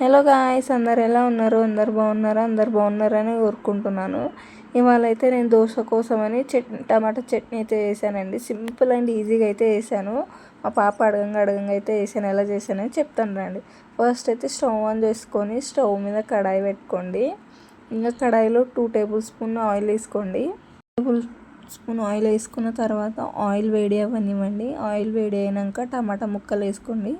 Hello guys, అందరు ఎలా ఉన్నారు? అందరు బాగున్నారా? అందరు బాగున్నారని కోరుకుంటున్నాను. ఇవాళ అయితే నేను దోశ కోసమని టమాటా చట్నీ అయితే వేసానండి. సింపుల్ అండ్ ఈజీగా అయితే వేసాను. మా పాప అడగంగా అయితే వేసాను. ఎలా చేశానని చెప్తాను రండి. ఫస్ట్ అయితే స్టవ్ ఆన్ చేసుకొని స్టవ్ మీద కడాయి పెట్టుకోండి. ఇంకా కడాయిలో 2 టేబుల్ స్పూన్ ఆయిల్ వేసుకోండి. టేబుల్ స్పూన్ ఆయిల్ వేసుకున్న తర్వాత ఆయిల్ వేడి అవ్వనివ్వండి. ఆయిల్ వేడి అయినాక టమాటా ముక్కలు వేసుకోండి.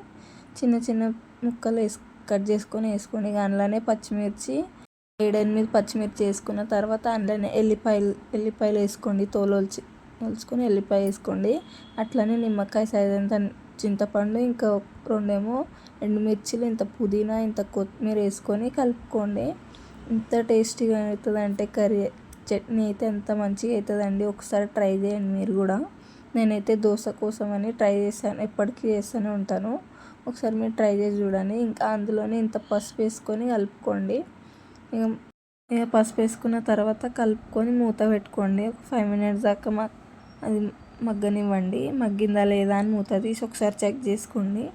చిన్న చిన్న ముక్కలు కట్ చేసుకొని వేసుకోండి. ఇక అందులోనే పచ్చిమిర్చి 7-8 పచ్చిమిర్చి వేసుకున్న తర్వాత అందులోనే ఎల్లిపాయలు వేసుకోండి. ఒలుచుకొని ఎల్లిపాయ వేసుకోండి. అట్లనే నిమ్మకాయ సైజ్ అంత చింతపండు, ఇంకా 2 ఎండుమిర్చిలు, ఇంత పుదీనా, ఇంత కొత్తిమీర వేసుకొని కలుపుకోండి. ఇంత టేస్టీగా అవుతుందంటే చట్నీ అయితే ఎంత మంచిగా అవుతుందండి. ఒకసారి ట్రై చేయండి మీరు కూడా. నేనైతే దోశ కోసం అని ట్రై చేశాను, ఎప్పటికీ చేస్తూనే ఉంటాను. ఒకసారి మీరు ట్రై చేసి చూడండి. ఇంకా అందులోనే ఇంత పసుపు వేసుకొని కలుపుకోండి. ఇక పసుపు వేసుకున్న తర్వాత కలుపుకొని మూత పెట్టుకోండి. ఒక 5 minutes దాకా అది మగ్గనివ్వండి. మగ్గిందా లేదా అని మూత తీసి ఒకసారి చెక్ చేసుకోండి.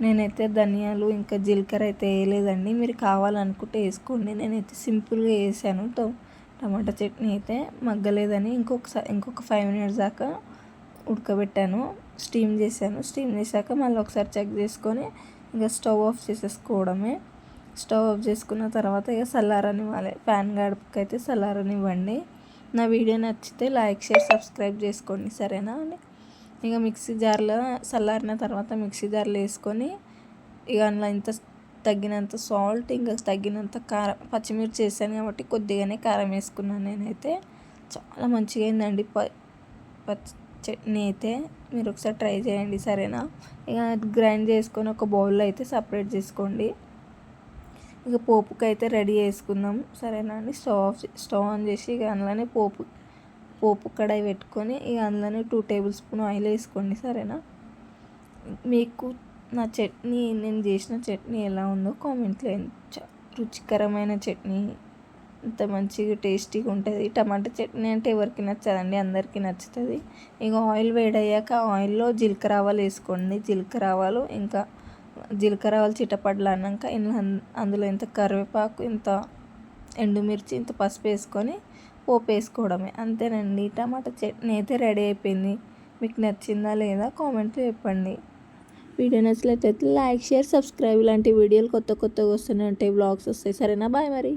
నేనైతే ధనియాలు ఇంకా జీలకర్ర అయితే వేయలేదండి. మీరు కావాలనుకుంటే వేసుకోండి. నేనైతే సింపుల్గా వేసాను. టమాటా చట్నీ అయితే మగ్గలేదని ఇంకొక 5 minutes దాకా ఉడకబెట్టాను. స్టీమ్ చేశాక మళ్ళీ ఒకసారి చెక్ చేసుకొని ఇంకా స్టవ్ ఆఫ్ చేసేసుకోవడమే. స్టవ్ ఆఫ్ చేసుకున్న తర్వాత ఇక చల్లారనివ్వాలి. ప్యాన్ గడుపుకి అయితే చల్లారనివ్వండి. నా వీడియో నచ్చితే లైక్, షేర్, సబ్స్క్రైబ్ చేసుకోండి, సరేనా అండి. ఇక మిక్సీ జార్లో చల్లారిన తర్వాత మిక్సీ జార్లో వేసుకొని ఇక అందులో తగినంత సాల్ట్, ఇంకా తగినంత కారం, పచ్చిమిర్చి వేసాను కాబట్టి కొద్దిగానే కారం వేసుకున్నాను నేనైతే. చాలా మంచిగా అయిందండి చట్నీ అయితే. మీరు ఒకసారి ట్రై చేయండి, సరేనా. ఇక గ్రైండ్ చేసుకొని ఒక బౌల్లో అయితే సపరేట్ చేసుకోండి. ఇక పోపుకి అయితే రెడీ చేసుకుందాం, సరేనా అండి. స్టవ్ ఆన్ చేసి ఇక అందులోనే పోపు కడాయి పెట్టుకొని ఇక అందులోనే 2 టేబుల్ స్పూన్ ఆయిల్ వేసుకోండి, సరేనా. మీకు నేను చేసిన చట్నీ ఎలా ఉందో కామెంట్లో. రుచికరమైన చట్నీ, ఇంత మంచిగా టేస్టీగా ఉంటుంది. టమాటా చట్నీ అంటే ఎవరికి నచ్చదండి, అందరికీ నచ్చుతుంది. ఇక ఆయిల్ వేడయ్యాక ఆయిల్లో జీలకర్ర ఆవాలు వేసుకోండి. ఇంకా జీలకర్ర ఆవాలు చిటపటలు అన్నాక అందులో ఇంత కరివేపాకు, ఇంత ఎండుమిర్చి, ఇంత పసుపు వేసుకొని పోపు వేసుకోవడమే, అంతేనండి. టమాటా చట్నీ అయితే రెడీ అయిపోయింది. మీకు నచ్చిందా లేదా కామెంట్లో చెప్పండి. వీడియో నచ్చినట్లయితే లైక్, షేర్, సబ్స్క్రైబ్. ఇలాంటి వీడియోలు కొత్తగా వస్తూనే ఉంటాయి, వ్లాగ్స్ వస్తాయి, సరేనా. బాయ్ మరి.